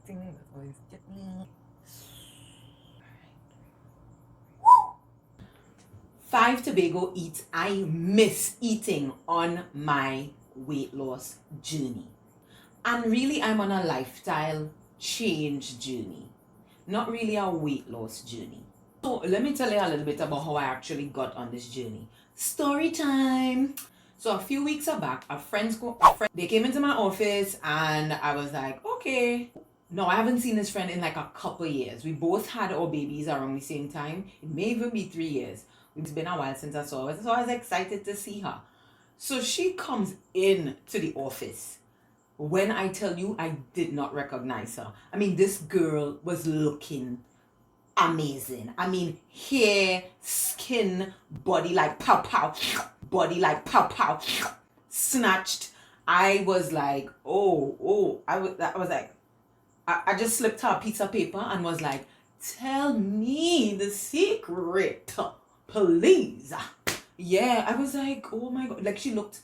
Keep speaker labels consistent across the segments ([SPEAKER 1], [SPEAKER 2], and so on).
[SPEAKER 1] thing with all this chutney. Five Tobago eats I miss eating on my weight loss journey. And really, I'm on a lifestyle change journey, not really a weight loss journey. So let me tell you a little bit about how I actually got on this journey. Story time. So a few weeks back, they came into my office and I was like, okay. No, I haven't seen this friend in like a couple years. We both had our babies around the same time. It may even be 3 years. It's been a while since I saw her, so I was excited to see her. So she comes in to the office. When I tell you, I did not recognize her. I mean, this girl was looking amazing. I mean, hair, skin, body like pow pow, body like pow pow, snatched. I was like, I was like, I just slipped her a piece of paper and was like, tell me the secret, please. Yeah, I was like, oh my God. Like, she looked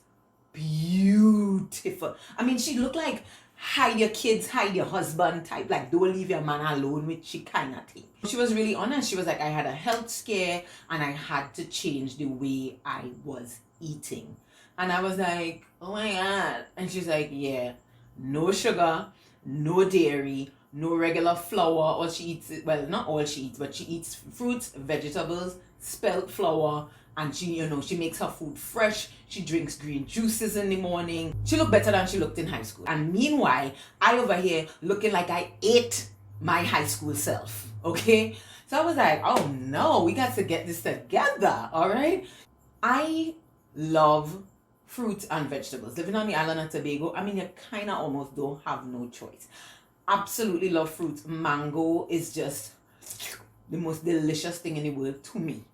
[SPEAKER 1] beautiful. I mean, she looked like hide your kids, hide your husband type, like don't leave your man alone with she kind of thing. She was really honest. She was like, I had a health scare and I had to change the way I was eating. And I was like, oh my God. And she's like, yeah, no sugar, no dairy, no regular flour. All she eats, well, not all she eats, but she eats fruits, vegetables, spelt flour, and she makes her food fresh. She drinks green juices in the morning. She looked better than she looked in high school. And meanwhile, I over here looking like I ate my high school self, okay? So I was like, oh no, we got to get this together, all right? I love fruits and vegetables. Living on the island of Tobago, I mean, you kind of almost don't have no choice. Absolutely love fruits. Mango is just the most delicious thing in the world to me.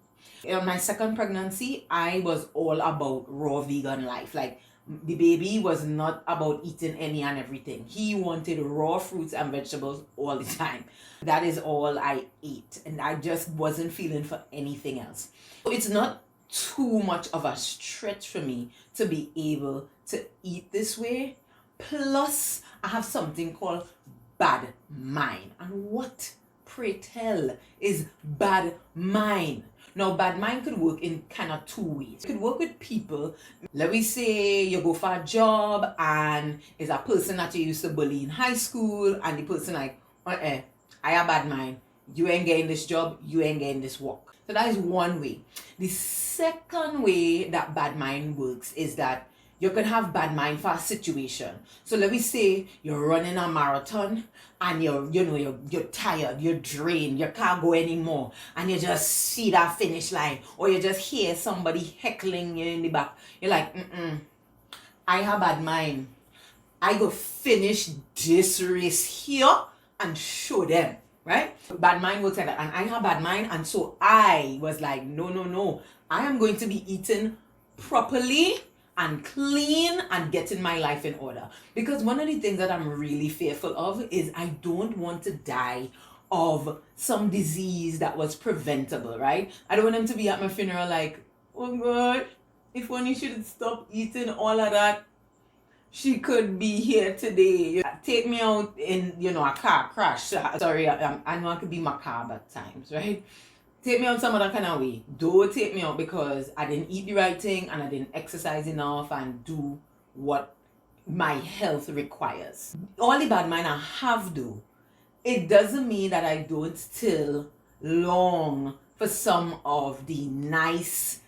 [SPEAKER 1] In my second pregnancy, I was all about raw vegan life. Like, the baby was not about eating any and everything. He wanted raw fruits and vegetables all the time. That is all I ate. And I just wasn't feeling for anything else. So it's not too much of a stretch for me to be able to eat this way. Plus, I have something called bad mind. And what, pray tell, is bad mind? Now, bad mind could work in kind of two ways. It could work with people. Let me say you go for a job and it's a person that you used to bully in high school and the person like, I have bad mind. You ain't getting this job, you ain't getting this work. So that is one way. The second way that bad mind works is that you can have bad mind for a situation. So let me say you're running a marathon and you're tired, you're drained, you can't go anymore, and you just see that finish line, or you just hear somebody heckling you in the back. You're like, I have bad mind. I go finish this race here and show them, right? Bad mind works like that, and I have bad mind, and so I was like, no. I am going to be eating properly and clean and getting my life in order. Because one of the things that I'm really fearful of is I don't want to die of some disease that was preventable, right? I don't want them to be at my funeral like, oh God, if only she would stop eating all of that, she could be here today. Take me out in, a car crash. Sorry, I know I could be macabre at times, right? Take me out some other kind of way. Don't take me out because I didn't eat the right thing and I didn't exercise enough and do what my health requires. All the bad mind I have though, it doesn't mean that I don't still long for some of the nice,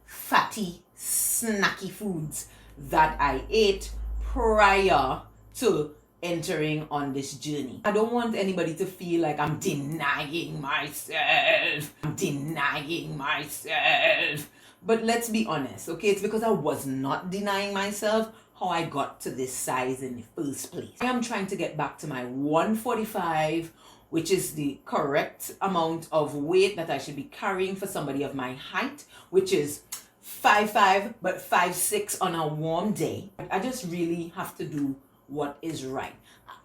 [SPEAKER 1] fatty, snacky foods that I ate prior to entering on this journey. I don't want anybody to feel like I'm denying myself. But let's be honest, okay? It's because I was not denying myself how I got to this size in the first place. I am trying to get back to my 145, which is the correct amount of weight that I should be carrying for somebody of my height, which is 5'5", but 5'6" on a warm day. I just really have to do what is right.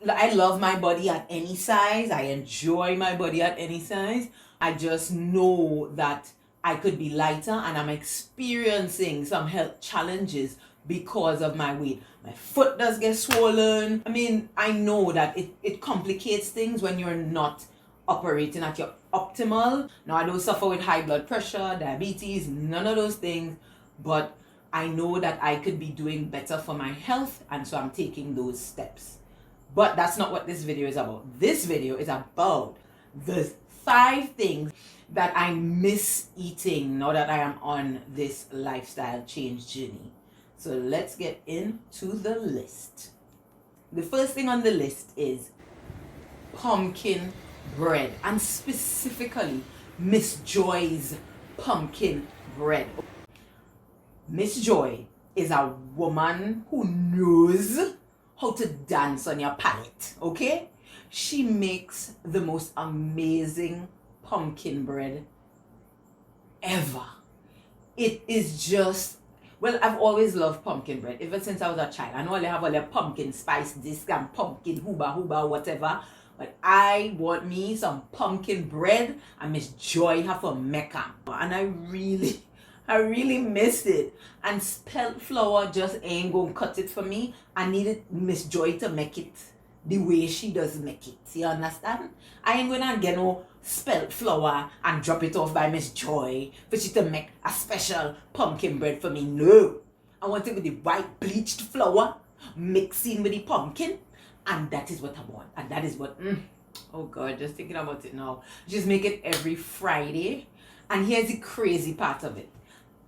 [SPEAKER 1] I love my body at any size. I enjoy my body at any size. I just know that I could be lighter and I'm experiencing some health challenges because of my weight. My foot does get swollen. I mean, I know that it complicates things when you're not operating at your optimal. Now, I don't suffer with high blood pressure, diabetes, none of those things, but I know that I could be doing better for my health, and so I'm taking those steps. But that's not what this video is about. This video is about the 5 things that I miss eating now that I am on this lifestyle change journey. So let's get into the list. The first thing on the list is pumpkin bread, and specifically Miss Joy's pumpkin bread. Miss Joy is a woman who knows how to dance on your palate, okay? She makes the most amazing pumpkin bread ever. It is just, well, I've always loved pumpkin bread ever since I was a child. I know they have all their pumpkin spice disc and pumpkin hooba whatever, but I want me some pumpkin bread, and Miss Joy have a mecca, and I really missed it. And spelt flour just ain't gonna cut it for me. I needed Miss Joy to make it the way she does make it. You understand? I ain't gonna get no spelt flour and drop it off by Miss Joy for she to make a special pumpkin bread for me. No. I want it with the white bleached flour mixing with the pumpkin, and that is what I want. And that is what, oh God, just thinking about it now. Just make it every Friday. And here's the crazy part of it.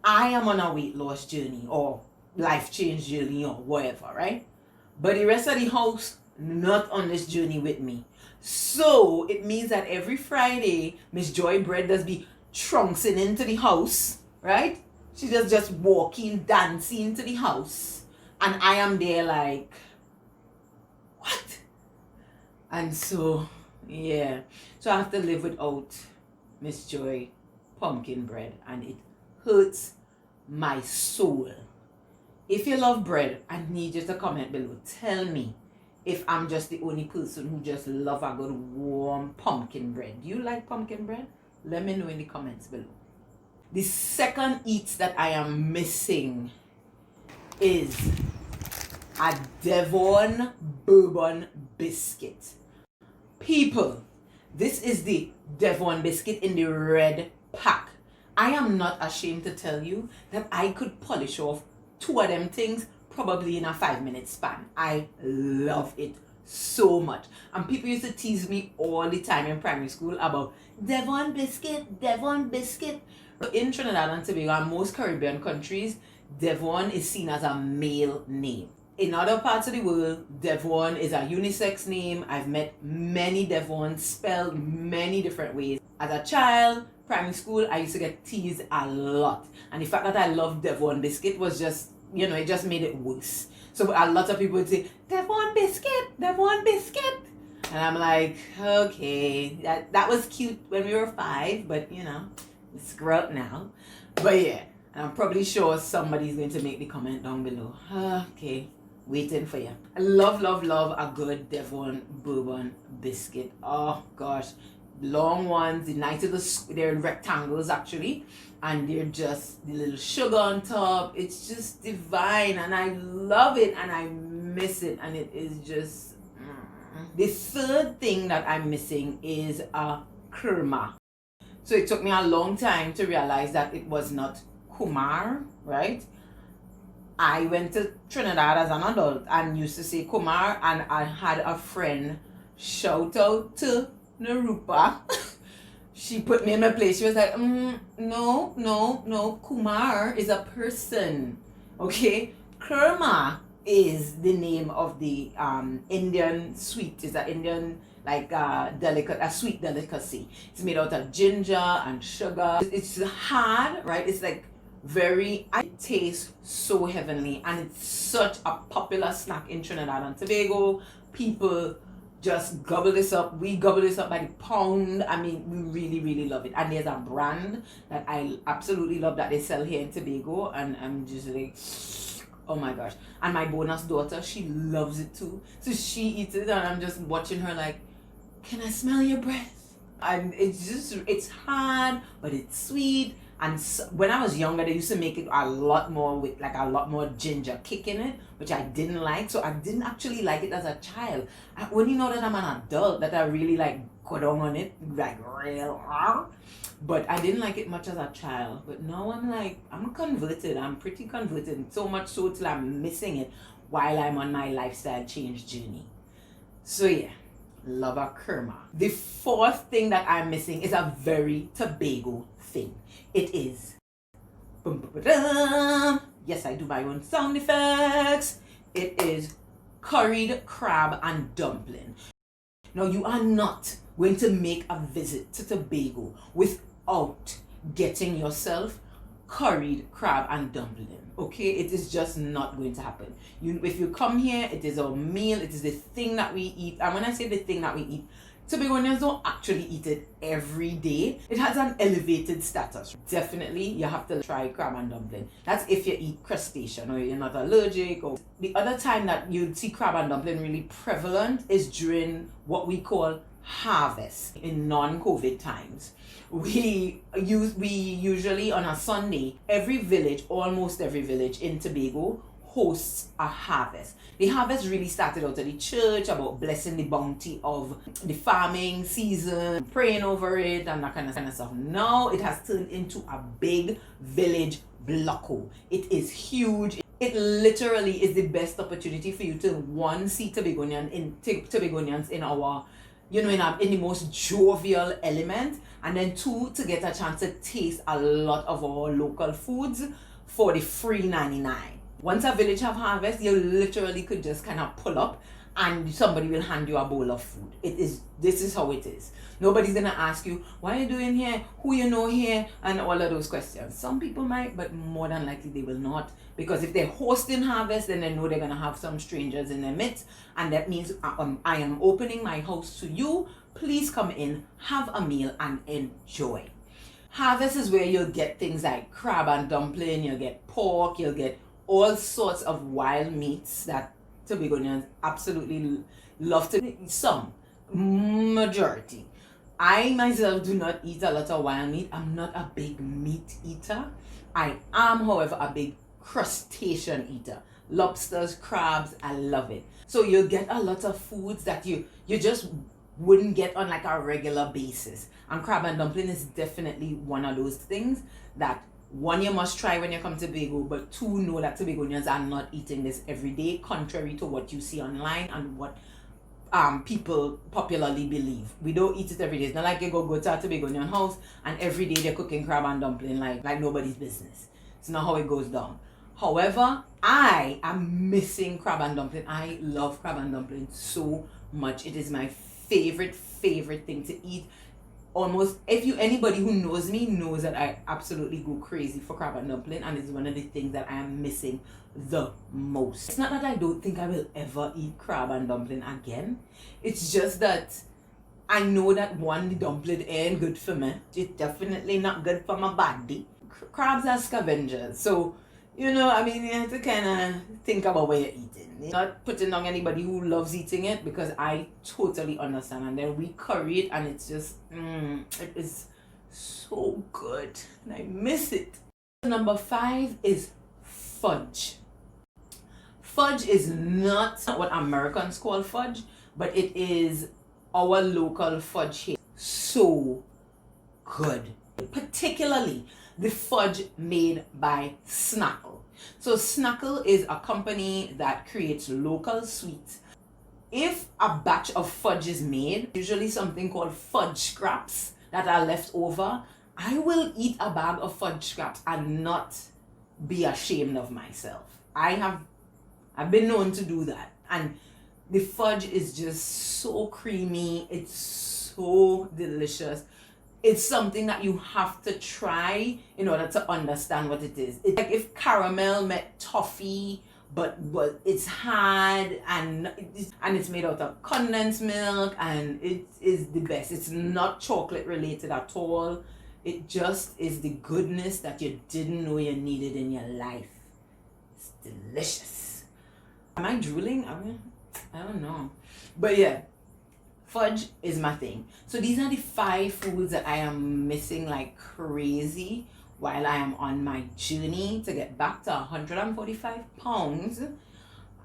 [SPEAKER 1] I am on a weight loss journey or life change journey or whatever, right? But the rest of the house, not on this journey with me. So it means that every Friday, Miss Joy Bread does be trunksing into the house, right? She just walking, dancing into the house. And I am there like, what? And so, yeah. So I have to live without Miss Joy pumpkin bread, and it hurts my soul. If you love bread, I need you to comment below. Tell me if I'm just the only person who just love a good warm pumpkin bread. Do you like pumpkin bread? Let me know in the comments below. The second eat that I am missing is a Devon Bourbon biscuit. People, this is the Devon biscuit in the red pack. I am not ashamed to tell you that I could polish off 2 of them things probably in a 5-minute span. I love it so much. And people used to tease me all the time in primary school about Devon biscuit, Devon biscuit. In Trinidad and Tobago and most Caribbean countries, Devon is seen as a male name. In other parts of the world, Devon is a unisex name. I've met many Devons spelled many different ways. As a child, primary school, I used to get teased a lot. And the fact that I loved Devon biscuit was just, you know, it just made it worse. So a lot of people would say, Devon biscuit, Devon biscuit. And I'm like, okay, that was cute when we were 5, but you know, it's grow up now. But yeah, and I'm probably sure somebody's going to make the comment down below. Okay, waiting for you. I love a good Devon Bourbon biscuit. Oh gosh. Long ones, the nice little, they're rectangles actually, and they're just the little sugar on top. It's just divine, and I love it, and I miss it, and it is just The third thing that I'm missing is a Khurma. So it took me a long time to realize that it was not kumar, right? I went to Trinidad as an adult and used to say kumar, and I had a friend, shout out to Narupa. She put me in my place. She was like, no, kumar is a person, okay? Khurma is the name of the Indian sweet. It's an Indian a sweet delicacy. It's made out of ginger and sugar. It's hard, right? It's like it tastes so heavenly, and it's such a popular snack in Trinidad and Tobago. People just gobble this up. We gobble this up by the pound. I mean, we really love it. And there's a brand that I absolutely love that they sell here in Tobago, and I'm just like, oh my gosh. And my bonus daughter, she loves it too. So she eats it, and I'm just watching her like, can I smell your breath? And it's hard, but it's sweet, And when I was younger, they used to make it a lot more with like a lot more ginger kick in it, which I didn't like. So I didn't actually like it as a child. When you know that I'm an adult, that I really like go down on it, like real. But I didn't like it much as a child. But now I'm like, I'm converted. I'm pretty converted. So much so till I'm missing it while I'm on my lifestyle change journey. So yeah, love a Khurma. The fourth thing that I'm missing is a very Tobago thing. It is, yes, I do my own sound effects. It is curried crab and dumpling. Now, you are not going to make a visit to Tobago without getting yourself curried crab and dumpling. Okay, it is just not going to happen. If you come here, it is our meal. It is the thing that we eat. And when I say the thing that we eat, Tobagonians don't actually eat it every day. It has an elevated status. Definitely, you have to try crab and dumpling. That's if you eat crustacean or you're not allergic. Or the other time that you'd see crab and dumpling really prevalent is during what we call harvest in non-COVID times. We usually on a Sunday, almost every village in Tobago hosts a harvest. The harvest really started out at the church about blessing the bounty of the farming season, praying over it and that kind of stuff. Now it has turned into a big village blocko. It is huge. It literally is the best opportunity for you to see Tobagonians in our in the most jovial element, and then two, to get a chance to taste a lot of our local foods for the free 99. Once a village have harvest, you literally could just kind of pull up and somebody will hand you a bowl of food. This is how it is. Nobody's gonna ask you, what are you doing here? Who you know here? And all of those questions. Some people might, but more than likely they will not. Because if they're hosting harvest, then they know they're gonna have some strangers in their midst. And that means I am opening my house to you. Please come in, have a meal and enjoy. Harvest is where you'll get things like crab and dumpling, you'll get pork, you'll get all sorts of wild meats that Tobagonians absolutely love to eat. Some, majority. I myself do not eat a lot of wild meat. I'm not a big meat eater. I am, however, a big crustacean eater. Lobsters, crabs, I love it. So you'll get a lot of foods that you just wouldn't get on like a regular basis. And crab and dumpling is definitely one of those things that one, you must try when you come to Tobago, but two, know that Tobagonians are not eating this every day, contrary to what you see online and what people popularly believe. We don't eat it every day. It's not like you go to a Tobagonian house and every day they're cooking crab and dumpling like nobody's business. It's not how it goes down. However, I am missing crab and dumpling. I love crab and dumpling so much. It is my favorite thing to eat. Almost anybody who knows me knows that I absolutely go crazy for crab and dumpling, and it's one of the things that I am missing the most. It's not that I don't think I will ever eat crab and dumpling again. It's just that I know that one, the dumpling ain't good for me. It's definitely not good for my body. Crabs are scavengers, so you have to kind of think about what you're eating. You're not putting down anybody who loves eating it, because I totally understand. And then we curry it, and it's just, it is so good. And I miss it. Number 5 is fudge. Fudge is not what Americans call fudge, but it is our local fudge here. So good. Particularly the fudge made by Snackle. So Snackle is a company that creates local sweets. If a batch of fudge is made, usually something called fudge scraps that are left over, I will eat a bag of fudge scraps and not be ashamed of myself. I've been known to do that. And the fudge is just so creamy. It's so delicious. It's something that you have to try in order to understand what it is. It's like if caramel met toffee, but it's hard and it's made out of condensed milk, and it is the best. It's not chocolate related at all. It just is the goodness that you didn't know you needed in your life. It's delicious. Am I drooling? I don't know. But yeah. Fudge is my thing. So these are the 5 foods that I am missing like crazy while I am on my journey to get back to 145 pounds.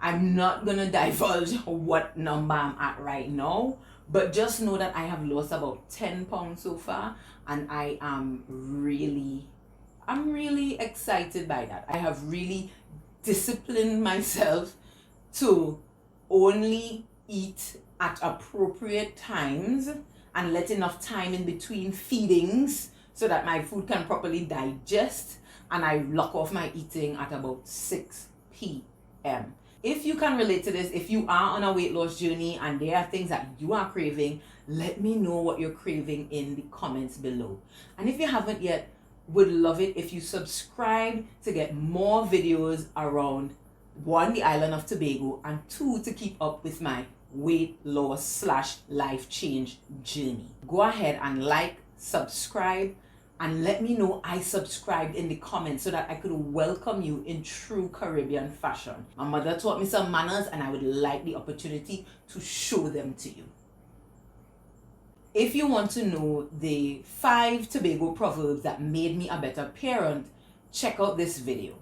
[SPEAKER 1] I'm not gonna divulge what number I'm at right now, but just know that I have lost about 10 pounds so far, and I'm really excited by that. I have really disciplined myself to only eat at appropriate times and let enough time in between feedings so that my food can properly digest, and I lock off my eating at about 6 p.m. If you can relate to this, if you are on a weight loss journey and there are things that you are craving, let me know what you're craving in the comments below. And if you haven't yet, would love it if you subscribe to get more videos around, one, the island of Tobago, and two, to keep up with my weight loss / life change journey. Go ahead and like, subscribe, and let me know I subscribed in the comments so that I could welcome you in true Caribbean fashion. My mother taught me some manners, and I would like the opportunity to show them to you. If you want to know the 5 Tobago proverbs that made me a better parent, check out this video.